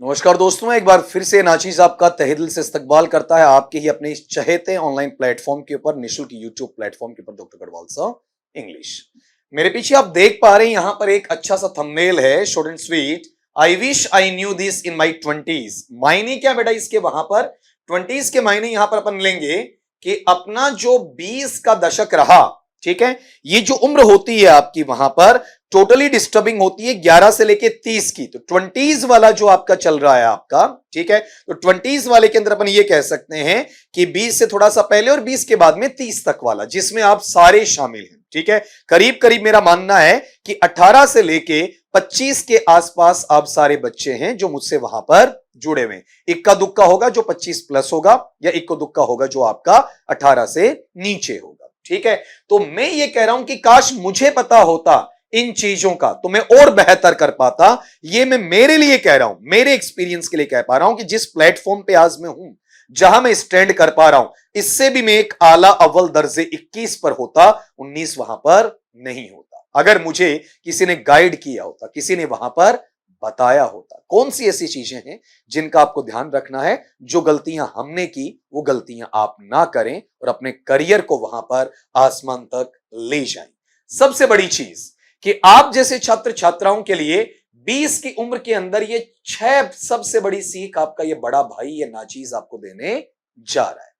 नमस्कार दोस्तों, एक बार फिर से नाचीज आपका तहे दिल से इस्तकबाल करता है आपके ही अपने इस चहेते ऑनलाइन प्लेटफॉर्म के ऊपर, निशुल्क यूट्यूब प्लेटफॉर्म के ऊपर, डॉक्टर गढ़वाल साहब इंग्लिश। मेरे पीछे आप देख पा रहे हैं यहां पर एक अच्छा सा थंबनेल है, short and sweet. I wish I knew this in my 20s। मायने क्या बेटा इसके, वहां पर 20s के मायने यहां पर अपन लेंगे कि अपना जो 20 का दशक रहा, ठीक है, ये जो उम्र होती है आपकी वहां पर टोटली डिस्टर्बिंग होती है 11 से लेके 30 की। तो 20s वाला जो आपका चल रहा है आपका, ठीक है, तो 20s वाले के अंदर अपन ये कह सकते हैं कि 20 से थोड़ा सा पहले और 20 के बाद में 30 तक वाला, जिसमें आप सारे शामिल हैं। ठीक है, करीब करीब मेरा मानना है कि 18 से लेके 25 के आसपास आप सारे बच्चे हैं जो मुझसे वहां पर जुड़े हुए हैं। इक्का दुक्का होगा जो 25 प्लस होगा, या इक्को दुक्का होगा जो आपका 18 से नीचे होगा। ठीक है, तो मैं ये कह रहा हूं कि काश मुझे पता होता इन चीजों का तो मैं और बेहतर कर पाता। ये मैं मेरे लिए कह रहा हूं, मेरे एक्सपीरियंस के लिए कह पा रहा हूं कि जिस प्लेटफॉर्म पे आज मैं हूं, जहां मैं स्टैंड कर पा रहा हूं, इससे भी मैं एक आला अव्वल दर्जे 21 पर होता, 19 वहां पर नहीं होता। अगर मुझे किसी ने गाइड किया होता, किसी ने वहां पर बताया होता। कौन सी ऐसी चीजें हैं जिनका आपको ध्यान रखना है, जो गलतियां हमने की वो गलतियां आप ना करें और अपने करियर को वहां पर आसमान तक ले जाएं। सबसे बड़ी चीज कि आप जैसे छात्र छात्राओं के लिए 20 की उम्र के अंदर ये 6 सबसे बड़ी सीख आपका ये बड़ा भाई ये नाचीज आपको देने जा रहा है।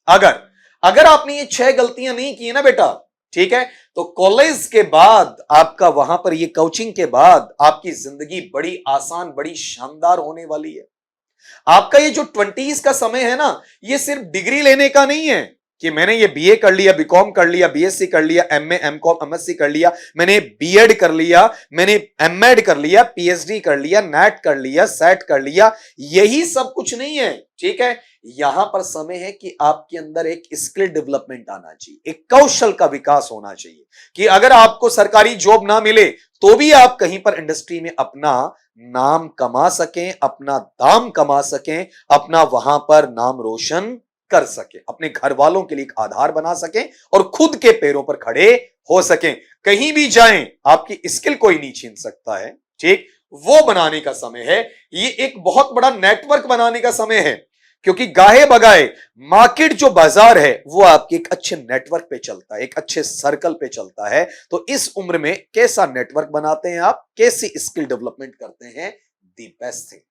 अगर अगर आपने ये 6 गलतियां नहीं की है ना बेटा, ठीक है, तो कॉलेज के बाद आपका वहां पर ये कोचिंग के बाद आपकी जिंदगी बड़ी आसान, बड़ी शानदार होने वाली है। आपका ये जो 20s का समय है ना, ये सिर्फ डिग्री लेने का नहीं है कि मैंने ये बीए कर लिया, बीकॉम कर लिया, बीएससी कर लिया, एमए, एमकॉम, एमएससी कर लिया, मैंने बीएड कर लिया, मैंने एमएड कर लिया, पीएचडी कर लिया, नेट कर लिया, सेट कर लिया, यही सब कुछ नहीं है। ठीक है, यहां पर समय है कि आपके अंदर एक स्किल डेवलपमेंट आना चाहिए, एक कौशल का विकास होना चाहिए कि अगर आपको सरकारी जॉब ना मिले तो भी आप कहीं पर इंडस्ट्री में अपना नाम कमा सकें, अपना दाम कमा सकें, अपना वहां पर नाम रोशन कर सके, अपने घर वालों के लिए एक आधार बना सकें और खुद के पैरों पर खड़े हो सकें। कहीं भी जाएं आपकी स्किल कोई नहीं छीन सकता है। ठीक, वो बनाने का समय है। ये एक बहुत बड़ा नेटवर्क बनाने का समय है, क्योंकि गाहे बगाए मार्केट जो बाजार है वो आपके एक अच्छे नेटवर्क पे चलता है, एक अच्छे सर्कल पे चलता है। तो इस उम्र में कैसा नेटवर्क बनाते हैं आप, कैसी स्किल डेवलपमेंट करते हैं, दी बेस्ट थिंग।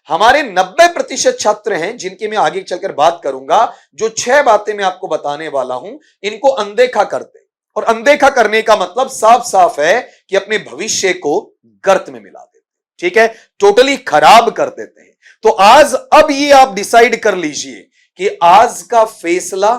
हमारे 90% छात्र हैं जिनकी मैं आगे चलकर बात करूंगा, जो 6 बातें मैं आपको बताने वाला हूं, इनको अनदेखा करते। और अनदेखा करने का मतलब साफ साफ है कि अपने भविष्य को गर्त में मिला देते। ठीक है, टोटली खराब कर देते हैं। तो आज अब ये आप डिसाइड कर लीजिए कि आज का फैसला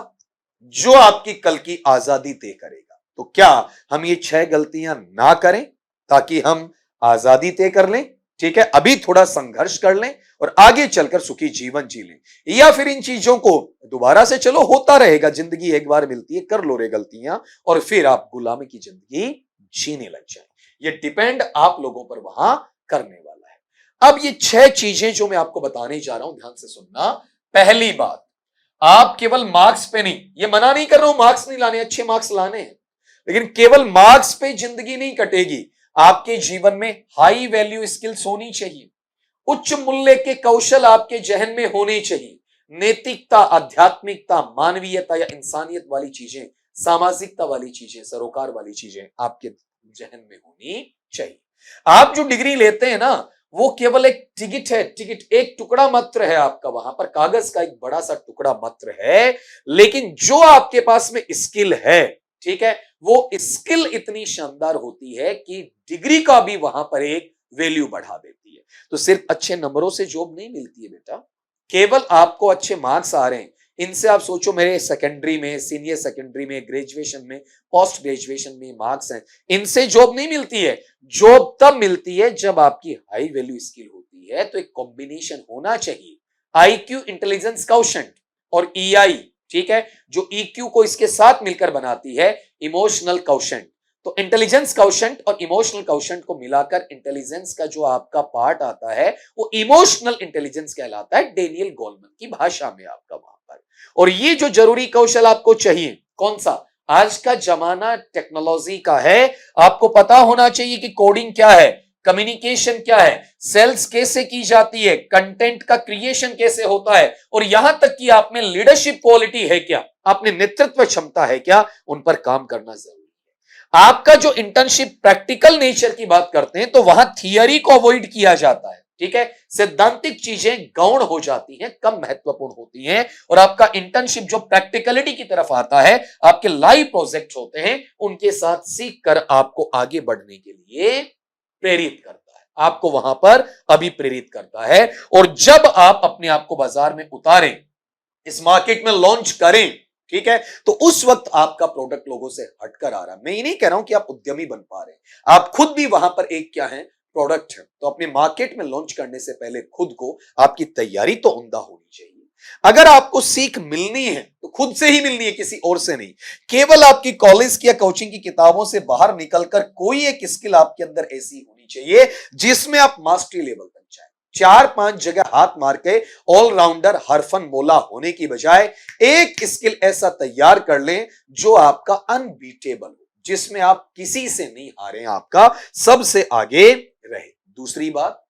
जो आपकी कल की आजादी तय करेगा। तो क्या हम ये 6 गलतियां ना करें ताकि हम आजादी तय कर लें? ठीक है, अभी थोड़ा संघर्ष कर लें और आगे चलकर सुखी जीवन जी लें, या फिर इन चीजों को दोबारा से, चलो होता रहेगा, जिंदगी एक बार मिलती है, कर लो रे गलतियां और फिर आप गुलामी की जिंदगी जीने लग जाएं। ये डिपेंड आप लोगों पर वहां करने वाला है। अब ये 6 चीजें जो मैं आपको बताने जा रहा हूं, ध्यान से सुनना। पहली बात, आप केवल मार्क्स पे नहीं, ये मना नहीं कर रहा हूं मार्क्स नहीं लाने, अच्छे मार्क्स लाने हैं, लेकिन केवल मार्क्स पे जिंदगी नहीं कटेगी। आपके जीवन में हाई वैल्यू स्किल्स होनी चाहिए, उच्च मूल्य के कौशल आपके जहन में होने चाहिए। नैतिकता, आध्यात्मिकता, मानवीयता या इंसानियत वाली चीजें, सामाजिकता वाली चीजें, सरोकार वाली चीजें आपके जहन में होनी चाहिए। आप जो डिग्री लेते हैं ना, वो केवल एक टिकट है, टिकट एक टुकड़ा मात्र है आपका, वहां पर कागज का एक बड़ा सा टुकड़ा मात्र है। लेकिन जो आपके पास में स्किल है, ठीक है, वो स्किल इतनी शानदार होती है कि डिग्री का भी वहां पर एक वैल्यू बढ़ा देती है। तो सिर्फ अच्छे नंबरों से जॉब नहीं मिलती है बेटा, केवल आपको अच्छे मार्क्स आ रहे हैं, इनसे आप सोचो मेरे सेकेंडरी में, सीनियर सेकेंडरी में, ग्रेजुएशन में, पोस्ट ग्रेजुएशन में मार्क्स हैं, इनसे जॉब नहीं मिलती है। जॉब तब मिलती है जब आपकी हाई वैल्यू स्किल होती है। तो एक कॉम्बिनेशन होना चाहिए, आईक्यू, इंटेलिजेंस क्वोशिएंट, और ईआई, ठीक है, जो ईक्यू को इसके साथ मिलकर बनाती है इमोशनल क्वोशिएंट। तो इंटेलिजेंस क्वोशिएंट और इमोशनल क्वोशिएंट को मिलाकर इंटेलिजेंस का जो आपका पार्ट आता है वो इमोशनल इंटेलिजेंस कहलाता है, डेनियल गोलमैन की भाषा में आपका वहां पर। और ये जो जरूरी कौशल आपको चाहिए, कौन सा? आज का जमाना टेक्नोलॉजी का है, आपको पता होना चाहिए कि कोडिंग क्या है, कम्युनिकेशन क्या है, सेल्स कैसे की जाती है, कंटेंट का क्रिएशन कैसे होता है, और यहां तक कि आप में लीडरशिप क्वालिटी है क्या, आपने नेतृत्व क्षमता है क्या, उन पर काम करना जरूरी है। आपका जो इंटर्नशिप प्रैक्टिकल नेचर की बात करते हैं तो वहां थियरी को अवॉइड किया जाता है, ठीक है, सैद्धांतिक चीजें गौण हो जाती हैं, कम महत्वपूर्ण होती हैं, और आपका इंटर्नशिप जो प्रैक्टिकलिटी की तरफ आता है, आपके लाइव प्रोजेक्ट होते हैं, उनके साथ सीख कर आपको आगे बढ़ने के लिए प्रेरित करता है, आपको वहां पर अभिप्रेरित करता है। और जब आप अपने आप को बाजार में उतारें, इस मार्केट में लॉन्च करें, ठीक है, तो उस वक्त आपका प्रोडक्ट लोगों से हटकर आ रहा है। मैं ये नहीं कह रहा हूं कि आप उद्यमी बन पा रहे हैं, आप खुद भी वहां पर एक क्या है, प्रोडक्ट है। तो अपने मार्केट में लॉन्च करने से पहले खुद को आपकी तैयारी तो उम्दा होनी चाहिए। अगर आपको सीख मिलनी है तो खुद से ही मिलनी है, किसी और से नहीं। केवल आपकी कॉलेज की या कोचिंग की किताबों से बाहर निकलकर कोई एक स्किल आपके अंदर ऐसी होनी चाहिए जिसमें आप मास्टरी लेवल तक जाए। 4-5 जगह हाथ मार के ऑलराउंडर हरफन मौला होने की बजाय एक स्किल ऐसा तैयार कर लें जो आपका अनबीटेबल हो, जिसमें आप किसी से नहीं हारे, आपका सबसे आगे रहे। दूसरी बात,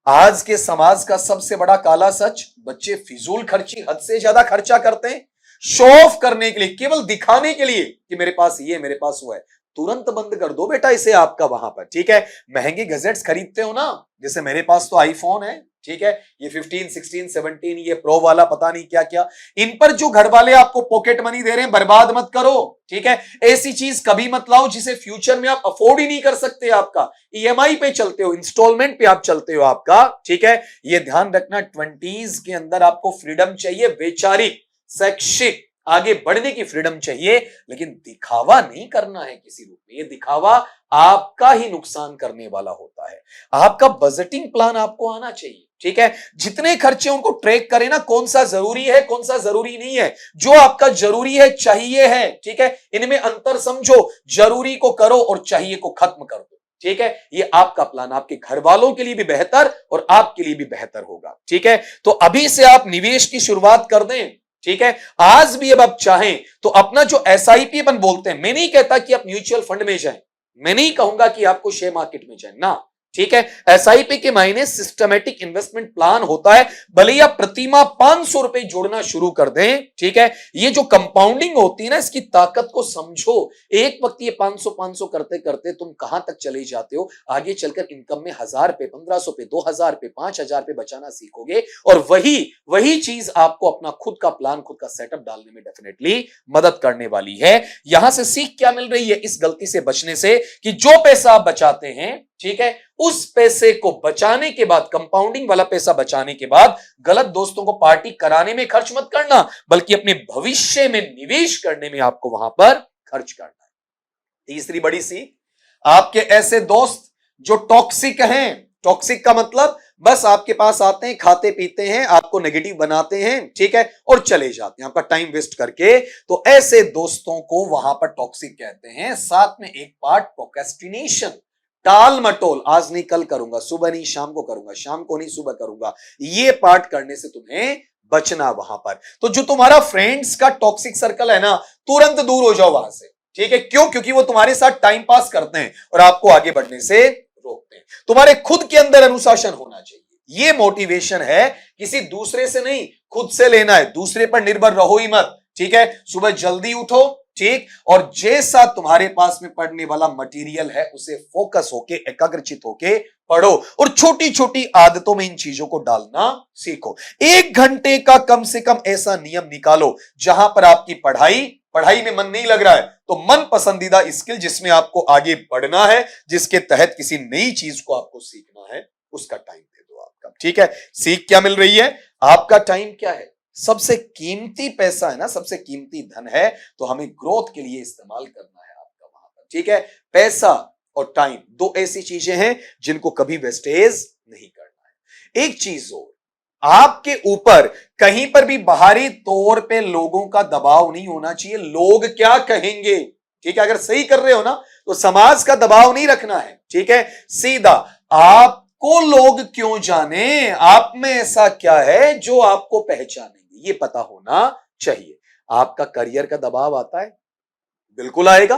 आज के समाज का सबसे बड़ा काला सच, बच्चे फिजूल खर्ची हद से ज्यादा खर्चा करते हैं, शो ऑफ करने के लिए, केवल दिखाने के लिए कि मेरे पास ये, मेरे पास वो है। तुरंत बंद कर दो बेटा इसे आपका वहां पर, ठीक है। महंगे गजेट्स खरीदते हो ना, जैसे मेरे पास तो आईफोन है, ठीक है, ये 15, 16, 17, ये प्रो वाला पता नहीं क्या क्या, इन पर जो घर वाले आपको पॉकेट मनी दे रहे हैं, बर्बाद मत करो, ठीक है। ऐसी चीज कभी मत लाओ जिसे फ्यूचर में आप अफोर्ड ही नहीं कर सकते, आपका ईएमआई पे चलते हो, इंस्टॉलमेंट पे आप चलते हो आपका, ठीक है। ये ध्यान रखना, 20s के अंदर आपको फ्रीडम चाहिए, वैचारिक, शैक्षिक, आगे बढ़ने की फ्रीडम चाहिए, लेकिन दिखावा नहीं करना है किसी रूप में। ये दिखावा आपका ही नुकसान करने वाला होता है। आपका बजटिंग प्लान आपको आना चाहिए, ठीक है। जितने खर्चे उनको ट्रैक करें ना, कौन सा जरूरी है, कौन सा जरूरी नहीं है। जो आपका जरूरी है, चाहिए है, ठीक है, इनमें अंतर समझो, जरूरी को करो और चाहिए को खत्म कर दो, ठीक है। ये आपका प्लान आपके घर वालों के लिए भी बेहतर और आपके लिए भी बेहतर होगा, ठीक है। तो अभी से आप निवेश की शुरुआत कर दें, ठीक है। आज भी अब आप चाहें तो अपना जो एसआईपी अपन बोलते हैं, मैं नहीं कहता कि आप म्यूचुअल फंड में जाएं, मैं नहीं कहूंगा कि आपको शेयर मार्केट में जाए ना, ठीक है। एसआईपी के मायने सिस्टमेटिक इन्वेस्टमेंट प्लान होता है। भले ही आप प्रतिमाह 500 रुपए जोड़ना शुरू कर दें, ठीक है। ये जो कंपाउंडिंग होती है ना, इसकी ताकत को समझो। एक वक्त ये 500 करते करते तुम कहां तक चले जाते हो, आगे चलकर इनकम में 1000 रुपए, 1500 रुपए, 2000 रुपए, 5000 रुपए बचाना सीखोगे, और वही चीज आपको अपना खुद का प्लान, खुद का सेटअप डालने में डेफिनेटली मदद करने वाली है। यहां से सीख क्या मिल रही है, इस गलती से बचने से कि जो पैसा आप बचाते हैं, ठीक है, उस पैसे को बचाने के बाद, कंपाउंडिंग वाला पैसा बचाने के बाद, गलत दोस्तों को पार्टी कराने में खर्च मत करना, बल्कि अपने भविष्य में निवेश करने में आपको वहां पर खर्च करना है। तीसरी बड़ी सीख, आपके ऐसे दोस्त जो टॉक्सिक हैं, टॉक्सिक का मतलब बस आपके पास आते हैं, खाते पीते हैं, आपको नेगेटिव बनाते हैं, ठीक है, और चले जाते हैं आपका टाइम वेस्ट करके, तो ऐसे दोस्तों को वहां पर टॉक्सिक कहते हैं। साथ में एक पार्ट प्रोक्रेस्टिनेशन, टाल मटोल, आज नहीं कल करूंगा, सुबह नहीं शाम को करूंगा, शाम को नहीं सुबह करूंगा, ये पार्ट करने से तुम्हें बचना वहां पर। तो जो तुम्हारा फ्रेंड्स का टॉक्सिक सर्कल है ना, तुरंत दूर हो जाओ वहां से, ठीक है। क्यों? क्योंकि वो तुम्हारे साथ टाइम पास करते हैं और आपको आगे बढ़ने से रोकते हैं। तुम्हारे खुद के अंदर अनुशासन होना चाहिए। ये मोटिवेशन है, किसी दूसरे से नहीं, खुद से लेना है। दूसरे पर निर्भर रहो ही मत, ठीक है। सुबह जल्दी उठो, ठीक, और जैसा तुम्हारे पास में पढ़ने वाला मटेरियल है उसे फोकस होके, एकाग्रचित होके पढ़ो, और छोटी छोटी आदतों में इन चीजों को डालना सीखो। 1 घंटे का कम से कम ऐसा नियम निकालो जहां पर आपकी पढ़ाई में मन नहीं लग रहा है, तो मन पसंदीदा स्किल जिसमें आपको आगे बढ़ना है, जिसके तहत किसी नई चीज को आपको सीखना है, उसका टाइम दे दो आपका, ठीक है। सीख क्या मिल रही है? आपका टाइम क्या है? सबसे कीमती पैसा है ना, सबसे कीमती धन है, तो हमें ग्रोथ के लिए इस्तेमाल करना है आपका वहां पर, ठीक है। पैसा और टाइम, 2 ऐसी चीजें हैं जिनको कभी वेस्टेज नहीं करना है। एक चीज और, आपके ऊपर कहीं पर भी बाहरी तौर पे लोगों का दबाव नहीं होना चाहिए। लोग क्या कहेंगे, ठीक है, अगर सही कर रहे हो ना, तो समाज का दबाव नहीं रखना है, ठीक है। सीधा आपको लोग क्यों जाने, आप में ऐसा क्या है जो आपको पहचानेंगे, ये पता होना चाहिए। आपका करियर का दबाव आता है, बिल्कुल आएगा।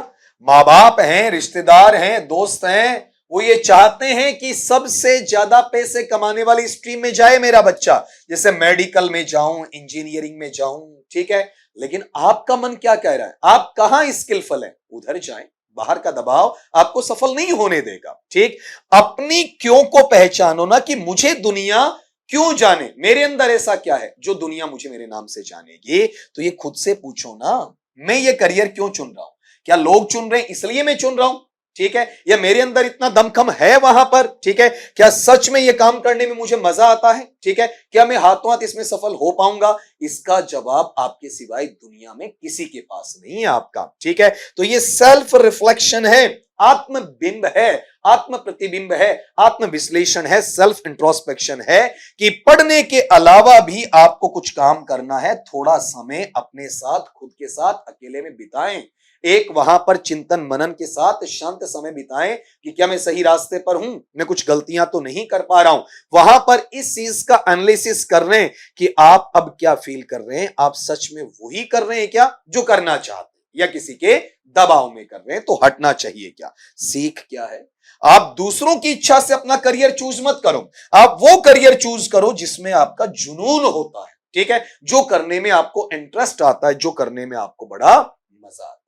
मां बाप हैं, रिश्तेदार हैं, दोस्त हैं, वो ये चाहते हैं कि सबसे ज्यादा पैसे कमाने वाली स्ट्रीम में जाए मेरा बच्चा, जैसे मेडिकल में जाऊं, इंजीनियरिंग में जाऊं, ठीक है। लेकिन आपका मन क्या कह रहा है, आप कहां स्किलफुल हैं, उधर जाएं। बाहर का दबाव आपको सफल नहीं होने देगा, ठीक। अपनी क्यों को पहचानो ना, कि मुझे दुनिया क्यों जाने, मेरे अंदर ऐसा क्या है जो दुनिया मुझे मेरे नाम से जानेगी। तो ये खुद से पूछो ना, मैं ये करियर क्यों चुन रहा हूं, क्या लोग चुन रहे हैं इसलिए मैं चुन रहा हूं, ठीक है, या मेरे अंदर इतना दमखम है वहां पर, ठीक है, क्या सच में ये काम करने में मुझे मजा आता है, ठीक है, क्या मैं हाथों हाथ इसमें सफल हो पाऊंगा। इसका जवाब आपके सिवाय दुनिया में किसी के पास नहीं है आपका, ठीक है। तो ये सेल्फ रिफ्लेक्शन है, आत्मबिंब है, आत्म प्रतिबिंब है, आत्म विश्लेषण है, सेल्फ इंट्रोस्पेक्शन है, कि पढ़ने के अलावा भी आपको कुछ काम करना है। थोड़ा समय अपने साथ, खुद के साथ अकेले में बिताएं, एक वहां पर चिंतन मनन के साथ शांत समय बिताएं कि क्या मैं सही रास्ते पर हूं, मैं कुछ गलतियां तो नहीं कर पा रहा हूं। वहां पर इस चीज का एनालिसिस कर रहे हैं कि आप अब क्या फील कर रहे हैं, आप सच में वही कर रहे हैं क्या जो करना चाहते हैं, या किसी के दबाव में कर रहे हैं, तो हटना चाहिए क्या। सीख क्या है, आप दूसरों की इच्छा से अपना करियर चूज मत करो, आप वो करियर चूज करो जिसमें आपका जुनून होता है, ठीक है, जो करने में आपको इंटरेस्ट आता है, जो करने में आपको बड़ा मजा आता है।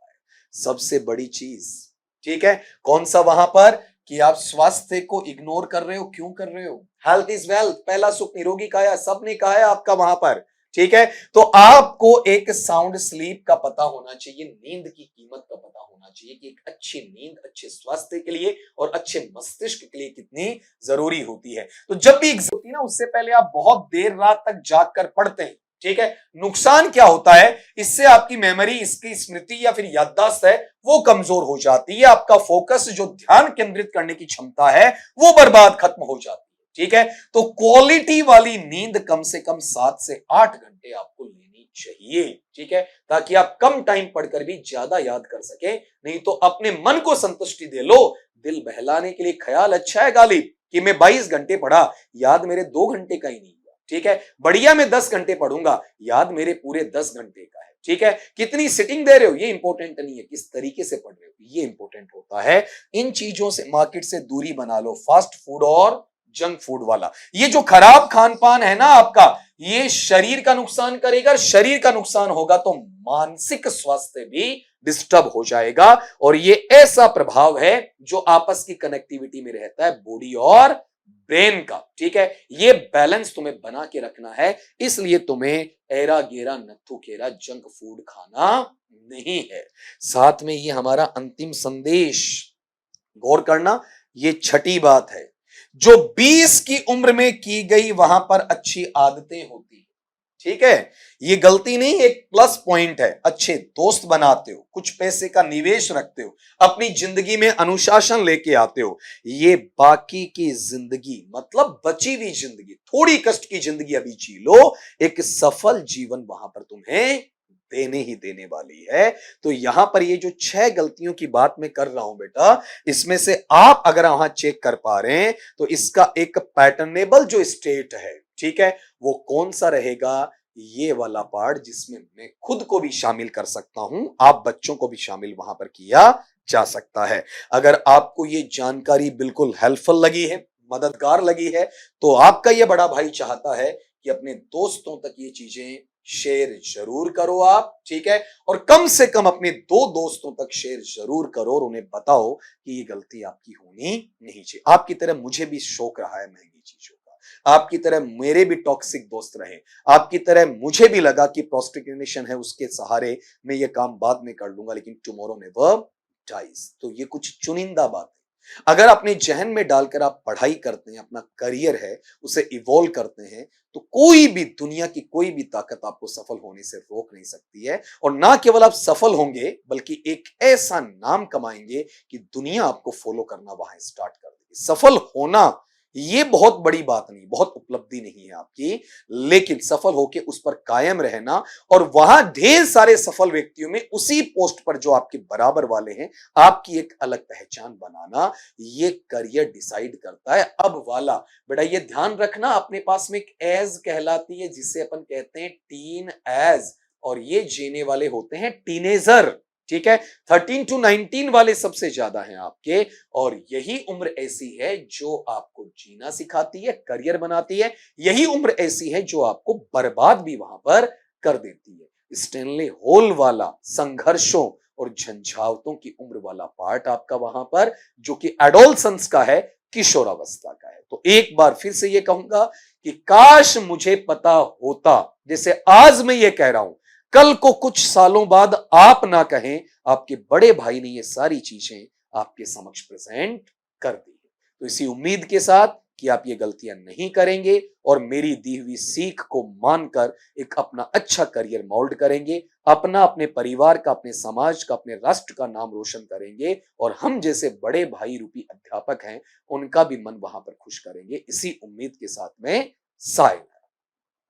सबसे बड़ी चीज, ठीक है, कौन सा वहां पर, कि आप स्वास्थ्य को इग्नोर कर रहे हो, क्यों कर रहे हो। हेल्थ इज वेल्थ, पहला सुख निरोगी काया, सबने कहा है आपका वहां पर, ठीक है। तो आपको एक साउंड स्लीप का पता होना चाहिए, नींद की कीमत का पता होना चाहिए, कि एक अच्छी नींद अच्छे स्वास्थ्य के लिए और अच्छे मस्तिष्क के लिए कितनी जरूरी होती है। तो जब भी एग्जाम होती है ना, उससे पहले आप बहुत देर रात तक जाग कर पढ़ते हैं, ठीक है। नुकसान क्या होता है, इससे आपकी मेमोरी, इसकी स्मृति या फिर याददाश्त है वो कमजोर हो जाती है, आपका फोकस, जो ध्यान केंद्रित करने की क्षमता है वो बर्बाद, खत्म हो जाती है, ठीक है। तो क्वालिटी वाली नींद कम से कम 7 से 8 घंटे आपको लेनी चाहिए, ठीक है, ताकि आप कम टाइम पढ़कर भी ज्यादा याद कर सके। नहीं तो अपने मन को संतुष्टि दे लो, दिल बहलाने के लिए ख्याल अच्छा है गालिब, कि मैं 22 घंटे पढ़ा, याद मेरे 2 घंटे का ही नहीं, ठीक है। बढ़िया मैं 10 घंटे पढ़ूंगा, याद मेरे पूरे 10 घंटे का है, ठीक है। कितनी सिटिंग दे रहे हो ये इंपॉर्टेंट नहीं है, किस तरीके से पढ़ रहे हो ये इंपॉर्टेंट होता है। इन चीजों से, मार्केट से दूरी बना लो, फास्ट फूड और जंक फूड वाला, ये जो खराब खान पान है ना आपका, ये शरीर का नुकसान करेगा, शरीर का नुकसान होगा तो मानसिक स्वास्थ्य भी डिस्टर्ब हो जाएगा। और ये ऐसा प्रभाव है जो आपस की कनेक्टिविटी में रहता है, बॉडी और ब्रेन का, ठीक है। ये बैलेंस तुम्हें बना के रखना है, इसलिए तुम्हें एरा गेरा नत्थु खेरा जंक फूड खाना नहीं है। साथ में ये हमारा अंतिम संदेश, गौर करना, ये छठी बात है, जो 20 की उम्र में की गई वहां पर अच्छी आदतें होती है, ठीक है, ये गलती नहीं, एक प्लस पॉइंट है। अच्छे दोस्त बनाते हो, कुछ पैसे का निवेश रखते हो, अपनी जिंदगी में अनुशासन लेके आते हो, ये बाकी की जिंदगी, मतलब बची हुई जिंदगी, थोड़ी कष्ट की जिंदगी अभी जी लो, एक सफल जीवन वहां पर तुम्हें देने ही देने वाली है। तो यहां पर ये जो 6 गलतियों की बात मैं कर रहा हूं बेटा, इसमें से आप अगर वहां चेक कर पा रहे हैं तो इसका एक पैटर्नेबल जो स्टेट है, ठीक है, वो कौन सा रहेगा, ये वाला पार्ट, जिसमें मैं खुद को भी शामिल कर सकता हूं, आप बच्चों को भी शामिल वहां पर किया जा सकता है। अगर आपको ये जानकारी बिल्कुल हेल्पफुल लगी है, मददगार लगी है, तो आपका ये बड़ा भाई चाहता है कि अपने दोस्तों तक ये चीजें शेयर जरूर करो आप, ठीक है, और कम से कम अपने 2 दोस्तों तक शेयर जरूर करो और उन्हें बताओ कि ये गलती आपकी होनी नहीं चाहिए। आपकी तरह मुझे भी शौक रहा है महंगी चीजों का, आपकी तरह मेरे भी टॉक्सिक दोस्त रहे, आपकी तरह मुझे भी लगा कि प्रोस्टिट्यूशन है, उसके सहारे मैं ये काम बाद में कर लूंगा, लेकिन टुमारो नेवर डाइज। तो ये कुछ चुनिंदा बात है, अगर अपने जहन में डालकर आप पढ़ाई करते हैं, अपना करियर है उसे इवॉल्व करते हैं, तो कोई भी, दुनिया की कोई भी ताकत आपको सफल होने से रोक नहीं सकती है। और ना केवल आप सफल होंगे, बल्कि एक ऐसा नाम कमाएंगे कि दुनिया आपको फॉलो करना वहां स्टार्ट कर देगी। सफल होना ये बहुत बड़ी बात नहीं, बहुत उपलब्धि नहीं है आपकी, लेकिन सफल होकर उस पर कायम रहना, और वहां ढेर सारे सफल व्यक्तियों में उसी पोस्ट पर जो आपके बराबर वाले हैं, आपकी एक अलग पहचान बनाना, ये करियर डिसाइड करता है। अब वाला बेटा ये ध्यान रखना, अपने पास में एक एज कहलाती है जिसे अपन कहते हैं टीन एज, और ये जीने वाले होते हैं टीनेजर, ठीक है। 13 टू 19 वाले सबसे ज्यादा हैं आपके, और यही उम्र ऐसी है जो आपको जीना सिखाती है, करियर बनाती है। यही उम्र ऐसी है जो आपको बर्बाद भी वहां पर कर देती है। स्टेनले होल वाला संघर्षों और झंझावतों की उम्र वाला पार्ट आपका वहां पर, जो कि एडोलसेंस का है, किशोरावस्था का है। तो एक बार फिर से ये कहूंगा कि काश मुझे पता होता, जैसे आज मैं ये कह रहा हूं, कल को कुछ सालों बाद आप ना कहें आपके बड़े भाई ने ये सारी चीजें आपके समक्ष प्रेजेंट कर दी है। तो इसी उम्मीद के साथ कि आप ये गलतियां नहीं करेंगे और मेरी दी हुई सीख को मानकर एक अपना अच्छा करियर मोल्ड करेंगे, अपना, अपने परिवार का, अपने समाज का, अपने राष्ट्र का नाम रोशन करेंगे, और हम जैसे बड़े भाई रूपी अध्यापक हैं उनका भी मन वहां पर खुश करेंगे। इसी उम्मीद के साथ में साय।